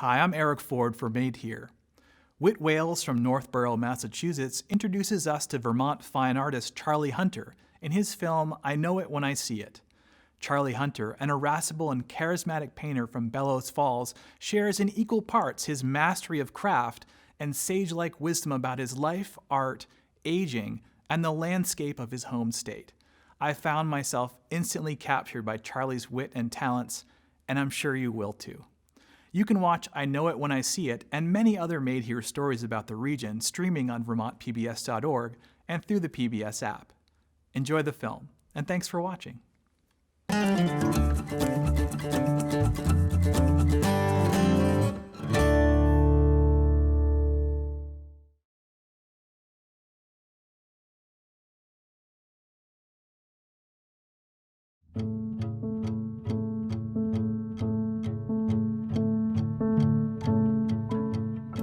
Hi, I'm Eric Ford for Made Here. Whit Wales from Northborough, Massachusetts introduces us to Vermont fine artist Charlie Hunter in his film I Know It When I See It. Charlie Hunter, an irascible and charismatic painter from Bellows Falls, shares in equal parts his mastery of craft and sage-like wisdom about his life, art, aging, and the landscape of his home state. I found myself instantly captured by Charlie's wit and talents, and I'm sure you will too. You can watch I Know It When I See It and many other Made Here stories about the region streaming on vermontpbs.org and through the PBS app. Enjoy the film, and thanks for watching.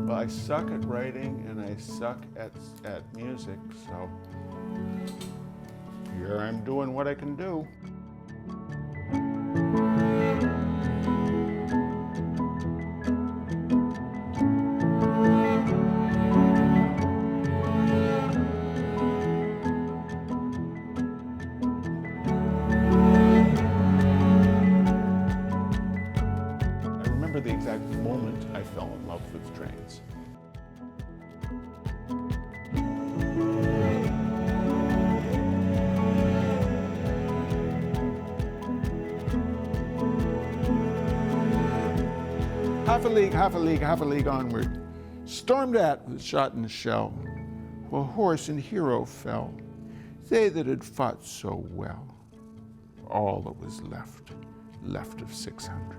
I suck at writing and I suck at music, so here I'm doing what I can do. I remember the exact moment I fell in love with trains. Half a league onward, stormed at with shot and shell, while horse and hero fell, they that had fought so well. All that was left of 600.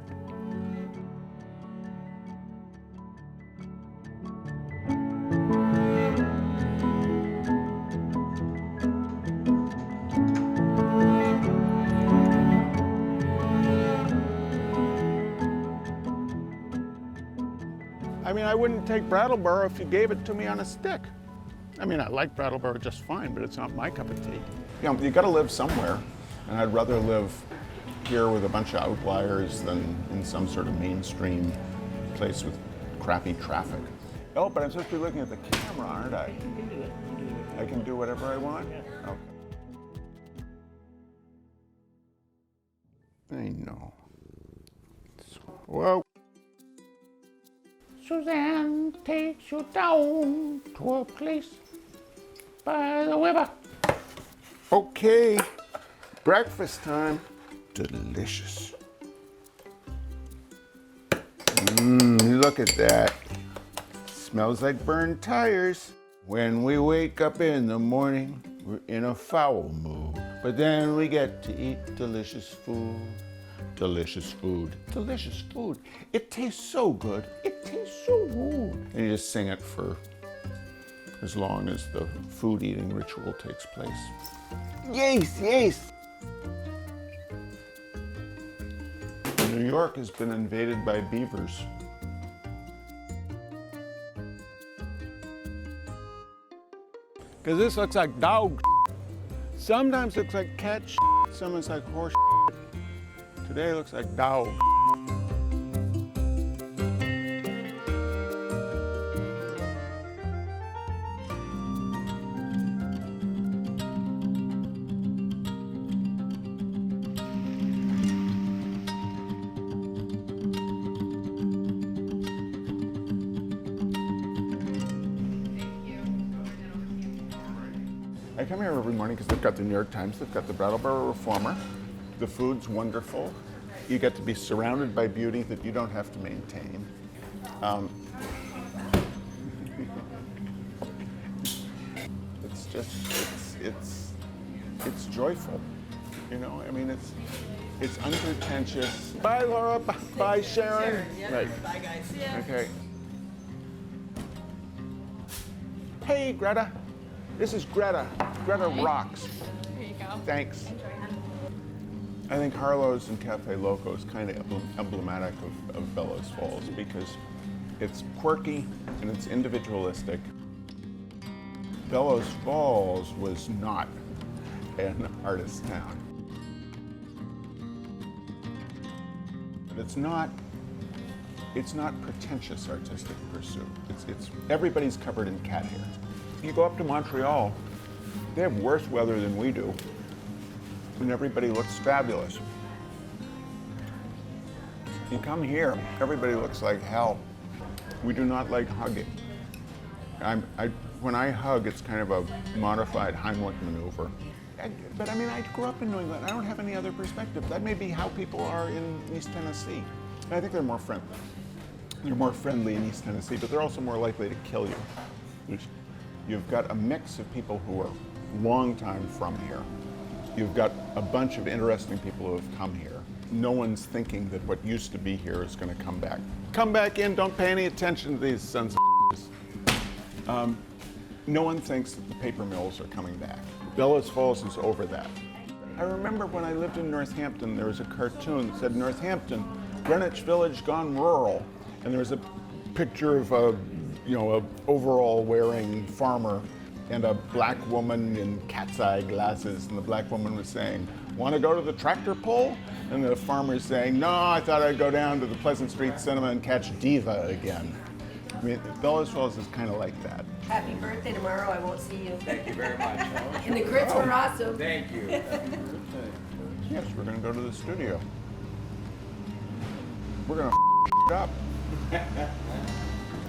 I mean, I wouldn't take Brattleboro if you gave it to me on a stick. I mean, I like Brattleboro just fine, but it's not my cup of tea. You know, you gotta live somewhere, and I'd rather live here with a bunch of outliers than in some sort of mainstream place with crappy traffic. Oh, but I'm supposed to be looking at the camera, aren't I? You can do it. I can do whatever I want? Yeah. Okay. I know. Whoa. Suzanne takes you down to a place by the river. Okay, breakfast time. Delicious. Look at that. Smells like burned tires. When we wake up in the morning, we're in a foul mood. But then we get to eat delicious food. Delicious food. Delicious food. It tastes so good. It tastes so good. And you just sing it for as long as the food eating ritual takes place. Yes, yes. New York has been invaded by beavers. Because this looks like dog. Sometimes it looks like cat. Sometimes like horse. Today it looks like dog. I come here every morning because they've got the New York Times, they've got the Brattleboro Reformer. The food's wonderful. You get to be surrounded by beauty that you don't have to maintain. It's just, it's joyful. You know, I mean, it's unpretentious. Bye, Laura. Bye, Sharon. Yeah. Right. Bye, guys. Yeah. Okay. Hey, Greta. This is Greta. Greta rocks. Here you go. Thanks. Enjoy, hon. I think Harlow's and Cafe Loco is kind of emblematic of Bellows Falls because it's quirky and it's individualistic. Bellows Falls was not an artist town. But it's not It's not pretentious artistic pursuit. It's everybody's covered in cat hair. You go up to Montreal, they have worse weather than we do, and everybody looks fabulous. You come here, everybody looks like hell. We do not like hugging. When I hug, it's kind of a modified Heimlich maneuver. But I mean, I grew up in New England. I don't have any other perspective. That may be how people are in East Tennessee. And I think they're more friendly. They're more friendly in East Tennessee, but they're also more likely to kill you. You've got a mix of people who are long time from here. You've got a bunch of interesting people who have come here. No one's thinking that what used to be here is going to come back. Come back in, don't pay any attention to these sons of bitches. No one thinks that the paper mills are coming back. Bellows Falls is over that. I remember when I lived in Northampton, there was a cartoon that said, Northampton, Greenwich Village gone rural. And there was a picture of a overall wearing farmer and a black woman in cat's eye glasses. And the black woman was saying, want to go to the tractor pull? And the farmer's saying, no, I thought I'd go down to the Pleasant Street Cinema and catch Diva again. I mean, Bellows Falls is kind of like that. Happy birthday tomorrow. I won't see you. Thank you very much. And the grits were awesome. Thank you. Yes, we're going to go to the studio. We're going to up.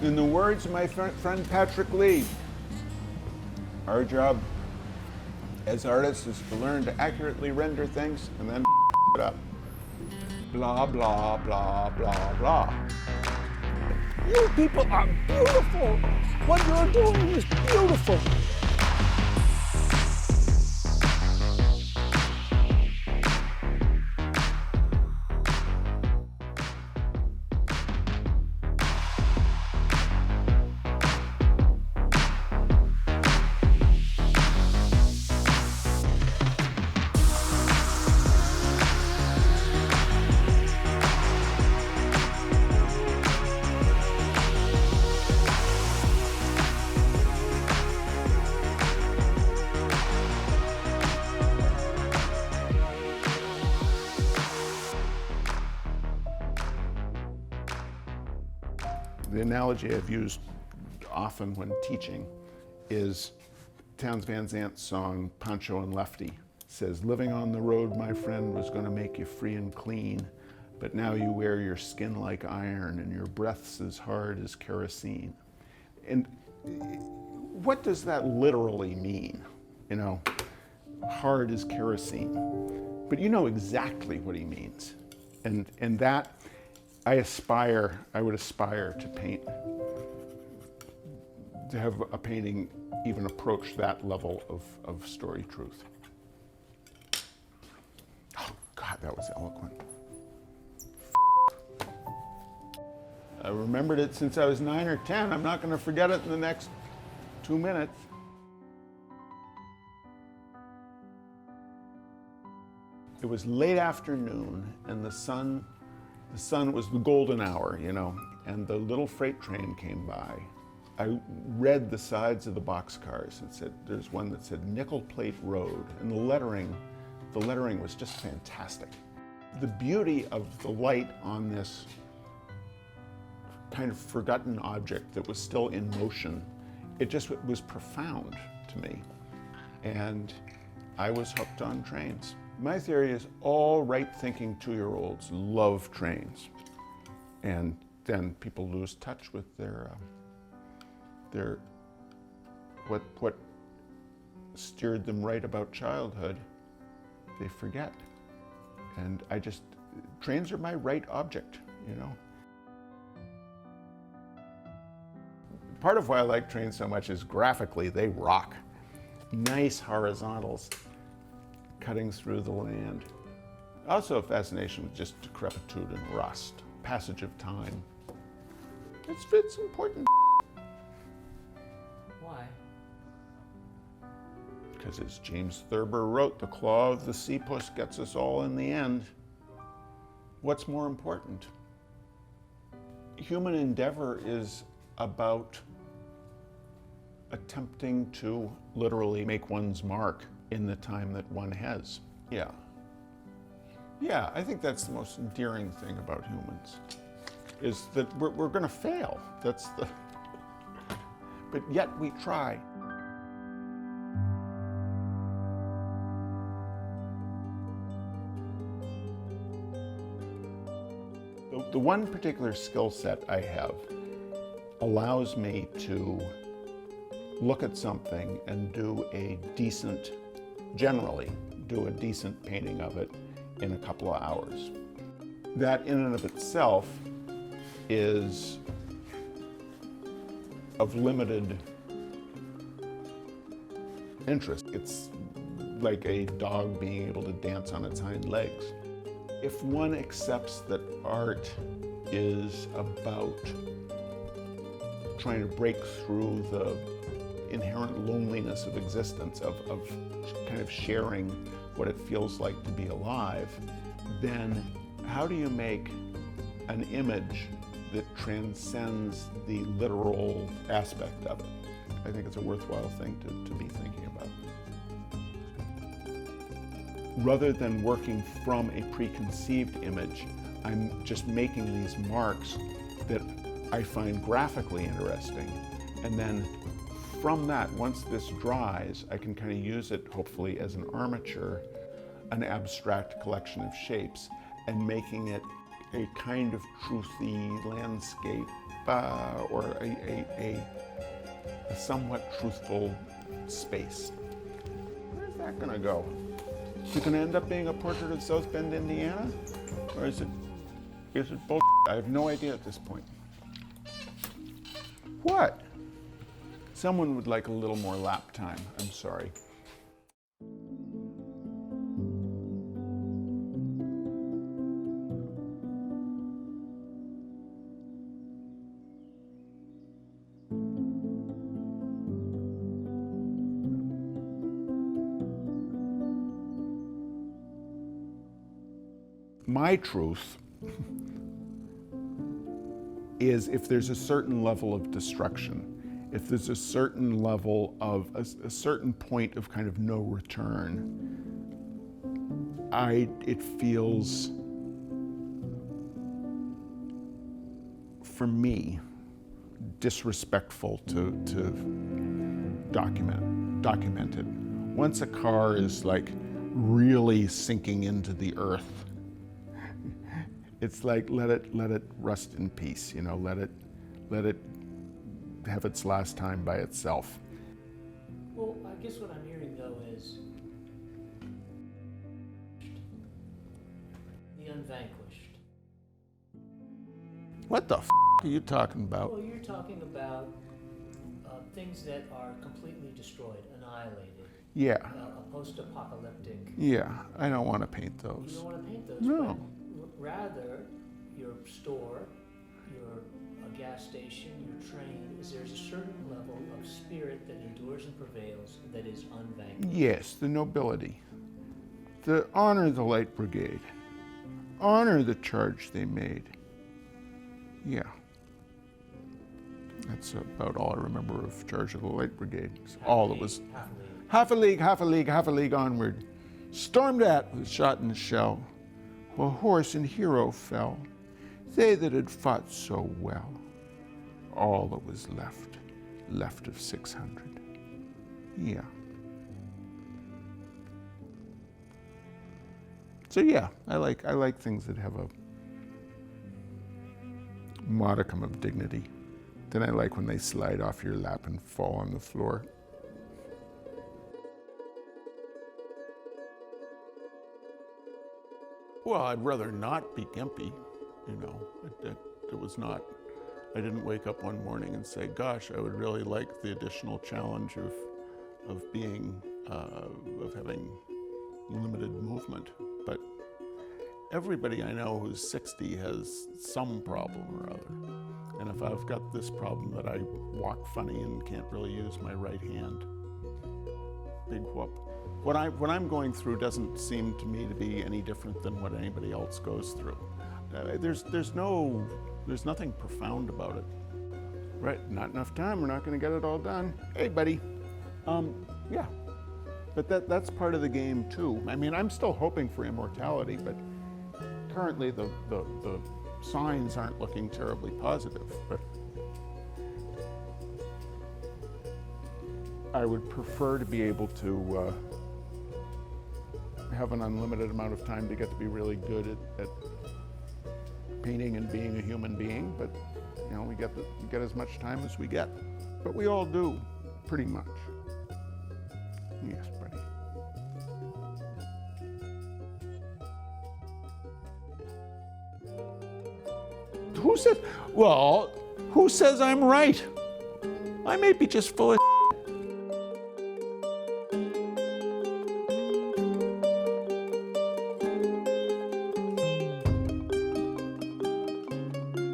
In the words of my friend Patrick Lee, our job as artists is to learn to accurately render things and then it up. Blah, blah, blah, blah, blah. You people are beautiful. What you're doing is beautiful. The analogy I've used often when teaching is Townes Van Zant's song, Pancho and Lefty. It says, living on the road, my friend, was going to make you free and clean, but now you wear your skin like iron and your breath's as hard as kerosene. And what does that literally mean? You know, hard as kerosene. But you know exactly what he means. And that, I would aspire to paint, to have a painting even approach that level of story truth. Oh God, that was eloquent. I remembered it since I was 9 or 10. I'm not going to forget it in the next 2 minutes. It was late afternoon and the sun was the golden hour, you know, and the little freight train came by. I read the sides of the boxcars. There's one that said Nickel Plate Road, and the lettering was just fantastic. The beauty of the light on this kind of forgotten object that was still in motion, it just was profound to me. And I was hooked on trains. My theory is all right-thinking 2-year-olds love trains, and then people lose touch with their what steered them right about childhood. They forget, and trains are my right object, you know. Part of why I like trains so much is graphically they rock. Nice horizontals cutting through the land. Also a fascination with just decrepitude and rust, passage of time. It's important. Why? Because as James Thurber wrote, the claw of the sea puss gets us all in the end. What's more important? Human endeavor is about attempting to literally make one's mark in the time that one has. Yeah, I think that's the most endearing thing about humans. is that we're going to fail. That's the, but yet we try. The one particular skill set I have allows me to look at something and generally do a decent painting of it in a couple of hours. That in and of itself is of limited interest. It's like a dog being able to dance on its hind legs. If one accepts that art is about trying to break through the inherent loneliness of existence, of kind of sharing what it feels like to be alive, then how do you make an image that transcends the literal aspect of it? I think it's a worthwhile thing to be thinking about. Rather than working from a preconceived image, I'm just making these marks that I find graphically interesting. And then from that, once this dries, I can kind of use it, hopefully, as an armature, an abstract collection of shapes, and making it a kind of truthy landscape or a somewhat truthful space. Where's that gonna go? Is it gonna end up being a portrait of South Bend, Indiana? Or is it bull? I have no idea at this point. What? Someone would like a little more lap time. I'm sorry. My truth is if there's a certain level of destruction, if there's a certain level of a certain point of kind of no return, it feels, for me, disrespectful to document it. Once a car is like really sinking into the earth, it's like let it rust in peace, you know, let it have its last time by itself. Well, I guess what I'm hearing though is the unvanquished. What the f are you talking about? Well, you're talking about things that are completely destroyed, annihilated. Yeah. A post-apocalyptic. Yeah, I don't want to paint those. You don't want to paint those. No. But rather, your store, your gas station, your train, there's a certain level of spirit that endures and prevails that is unvanquished. Yes, the nobility. The honor the Light Brigade. Honor the charge they made. Yeah. That's about all I remember of Charge of the Light Brigade. All that was half a league onward. Stormed at with shot and shell, while horse and hero fell. They that had fought so well, all that was left of 600. Yeah. So yeah, I like things that have a modicum of dignity. Then I like when they slide off your lap and fall on the floor. Well, I'd rather not be gimpy, you know. It was not, I didn't wake up one morning and say, gosh, I would really like the additional challenge of being, of having limited movement. But everybody I know who's 60 has some problem or other. And if I've got this problem that I walk funny and can't really use my right hand, big whoop. What I'm going through doesn't seem to me to be any different than what anybody else goes through. There's nothing profound about it. Right, not enough time, we're not gonna get it all done. Hey buddy, yeah. But that's part of the game too. I mean, I'm still hoping for immortality, but currently the signs aren't looking terribly positive, but I would prefer to be able to have an unlimited amount of time to get to be really good at painting and being a human being, but you know, we get as much time as we get. But we all do, pretty much. Yes, buddy. Who says I'm right? I may be just full of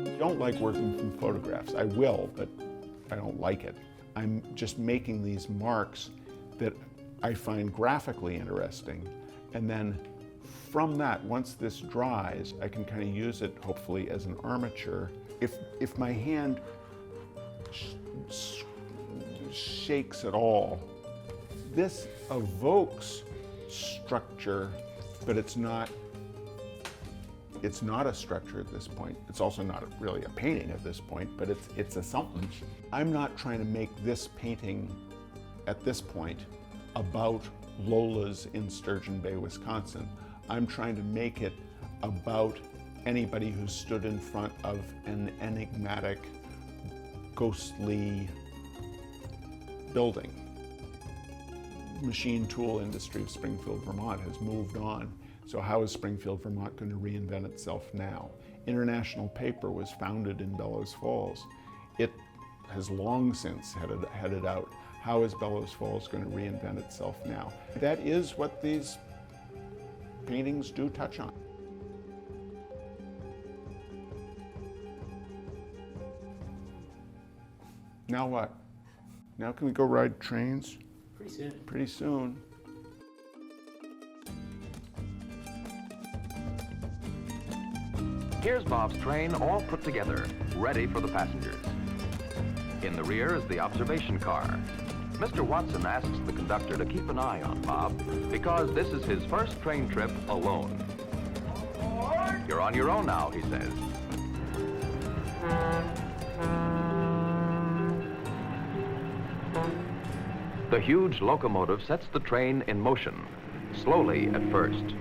I don't like working from photographs. I will, but I don't like it. I'm just making these marks that I find graphically interesting, and then from that, once this dries, I can kind of use it, hopefully, as an armature. If my hand shakes at all, this evokes structure, but it's not a structure at this point. It's also not really a painting at this point, but it's a something. I'm not trying to make this painting at this point about Lola's in Sturgeon Bay, Wisconsin. I'm trying to make it about anybody who stood in front of an enigmatic, ghostly building. Machine tool industry of Springfield, Vermont has moved on. So how is Springfield, Vermont going to reinvent itself now? International Paper was founded in Bellows Falls. It has long since headed out. How is Bellows Falls going to reinvent itself now? That is what these paintings do touch on. Now what? Now can we go ride trains? Pretty soon. Pretty soon. Here's Bob's train all put together, ready for the passengers. In the rear is the observation car. Mr. Watson asks the conductor to keep an eye on Bob because this is his first train trip alone. You're on your own now, he says. The huge locomotive sets the train in motion, slowly at first.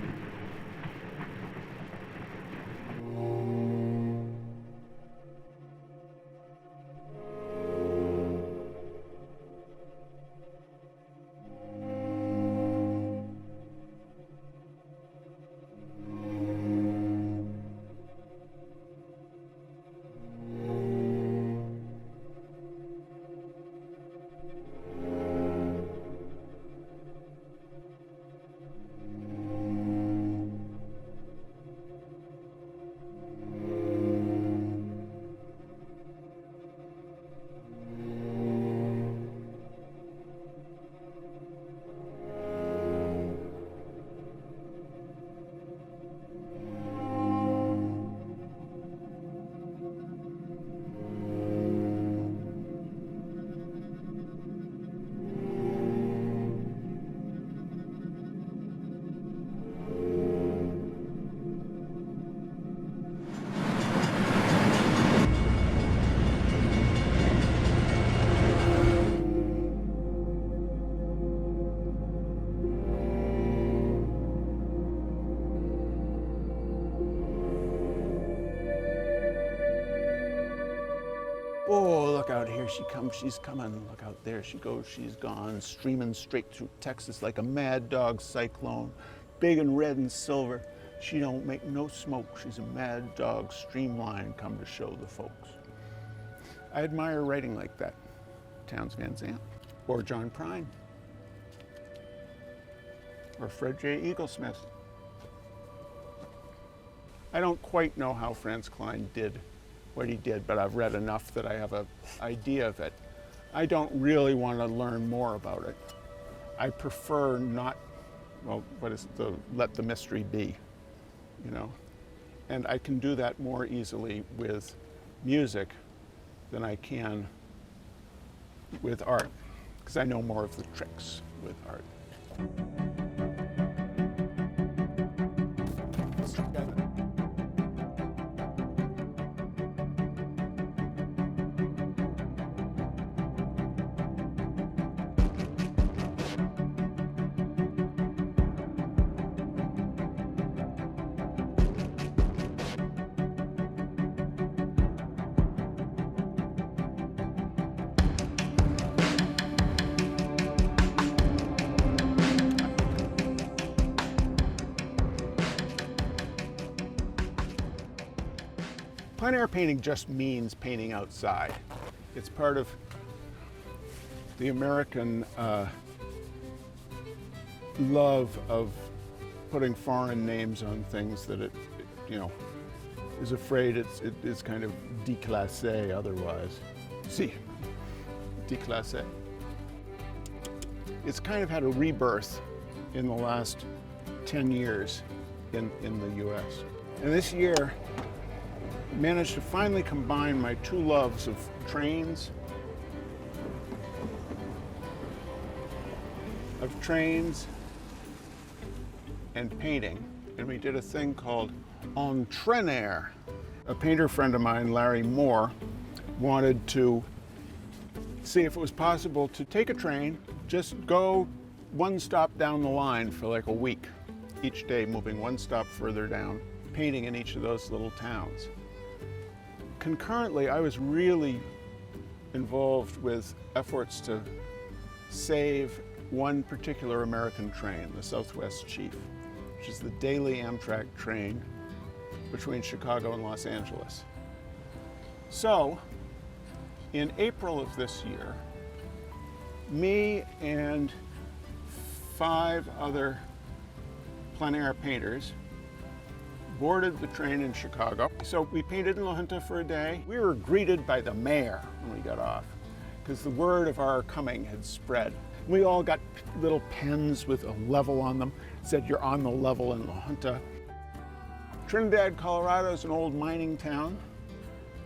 Oh, look out, here she comes, she's coming. Look out, there she goes, she's gone, streaming straight through Texas like a mad dog cyclone, big and red and silver. She don't make no smoke, she's a mad dog streamline come to show the folks. I admire writing like that. Townes Van Zandt, or John Prine, or Fred J. Eaglesmith. I don't quite know how Franz Kline did what he did, but I've read enough that I have an idea of it. I don't really want to learn more about it. I prefer not, well, let the mystery be, you know? And I can do that more easily with music than I can with art, because I know more of the tricks with art. Plein air painting just means painting outside. It's part of the American love of putting foreign names on things that it is afraid it is kind of déclassé otherwise. See, déclassé. It's kind of had a rebirth in the last 10 years in the US. And this year, managed to finally combine my two loves of trains, and painting. And we did a thing called en train air. A painter friend of mine, Larry Moore, wanted to see if it was possible to take a train, just go one stop down the line for like a week, each day moving one stop further down, painting in each of those little towns. Concurrently, I was really involved with efforts to save one particular American train, the Southwest Chief, which is the daily Amtrak train between Chicago and Los Angeles. So, in April of this year, me and 5 other plein air painters boarded the train in Chicago. So we painted in La Junta for a day. We were greeted by the mayor when we got off, because the word of our coming had spread. We all got little pens with a level on them, said you're on the level in La Junta. Trinidad, Colorado is an old mining town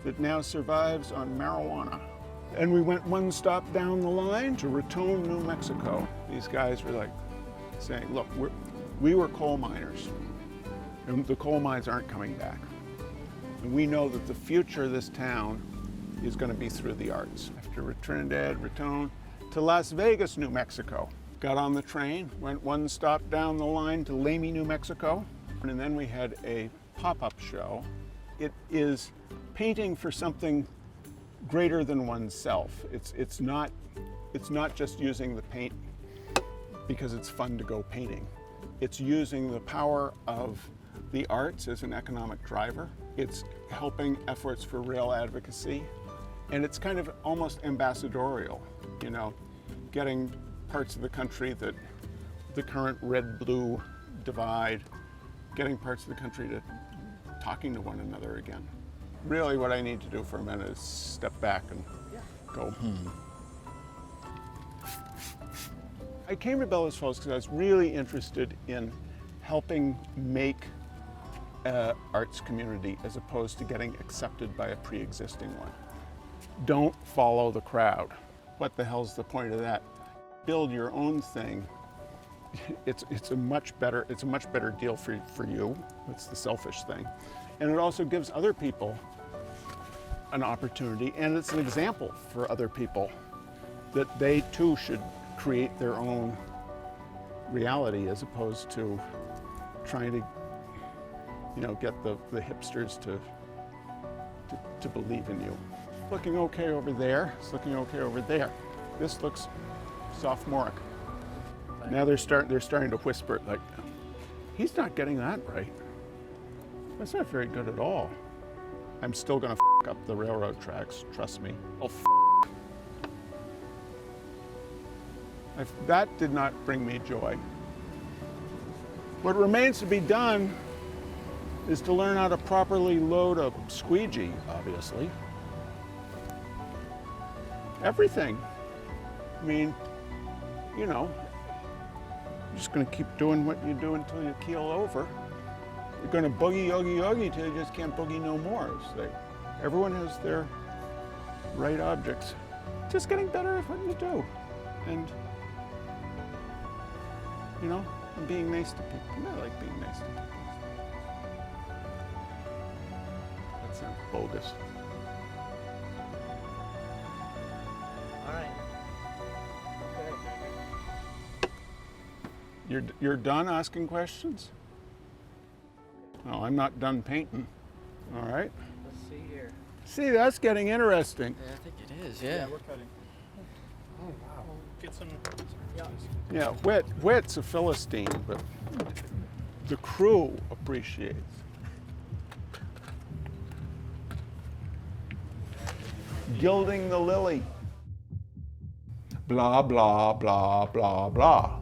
that now survives on marijuana. And we went one stop down the line to Raton, New Mexico. These guys were like saying, look, we were coal miners, and the coal mines aren't coming back. And we know that the future of this town is going to be through the arts. After Trinidad, Raton, to Las Vegas, New Mexico. Got on the train, went one stop down the line to Lamy, New Mexico, and then we had a pop-up show. It is painting for something greater than oneself. It's not just using the paint because it's fun to go painting. It's using the power of the arts as an economic driver. It's helping efforts for rail advocacy, and it's kind of almost ambassadorial, getting parts of the country that the current red-blue divide, getting parts of the country to talking to one another again. Really what I need to do for a minute is step back and go, I came to Bellows Falls because I was really interested in helping make an arts community as opposed to getting accepted by a pre-existing one. Don't follow the crowd. What the hell's the point of that? Build your own thing. It's a much better deal for you. It's the selfish thing. And it also gives other people an opportunity, and it's an example for other people that they too should create their own reality as opposed to trying to get the hipsters to believe in you. Looking okay over there, it's looking okay over there. This looks sophomoric. Now they're starting to whisper like, he's not getting that right. That's not very good at all. I'm still gonna f up the railroad tracks, trust me. Oh, that did not bring me joy. What remains to be done is to learn how to properly load a squeegee, obviously. Everything. I mean, you're just gonna keep doing what you do until you keel over. You're gonna boogie, yogi, yogi till you just can't boogie no more. It's like, everyone has their right objects. Just getting better at what you do. And, and being nice to people. I like being nice to people. That sounds bogus. All right. Okay. You're done asking questions? No, I'm not done painting. All right. Let's see here. See, that's getting interesting. Yeah, I think it is, yeah. we're cutting. Oh, wow. Get some. Yeah, Whit's a Philistine, but the crew appreciates. gilding the lily. Blah, blah, blah, blah, blah.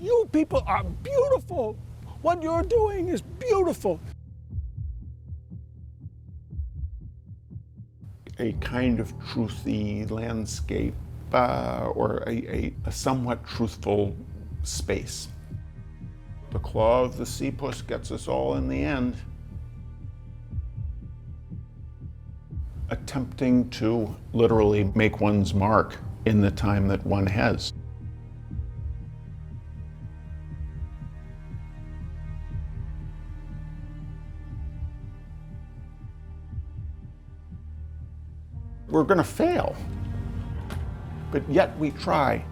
You people are beautiful. What you're doing is beautiful. A kind of truthy landscape or a somewhat truthful space. The claw of the sea puss gets us all in the end. Attempting to literally make one's mark in the time that one has. We're going to fail, but yet we try.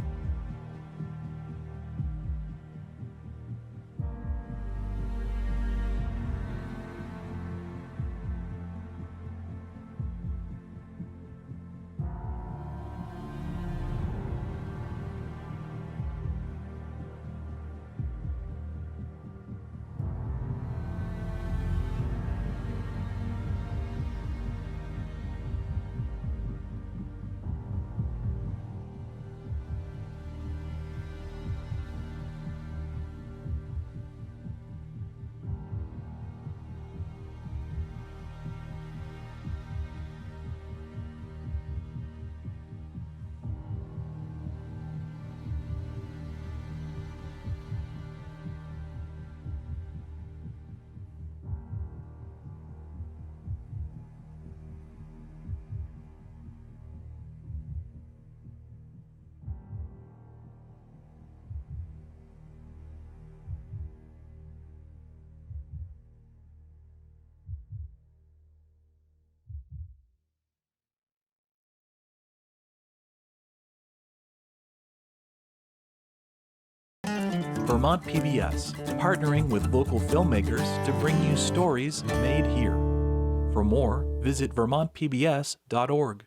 Vermont PBS, partnering with local filmmakers to bring you stories made here. For more, visit vermontpbs.org.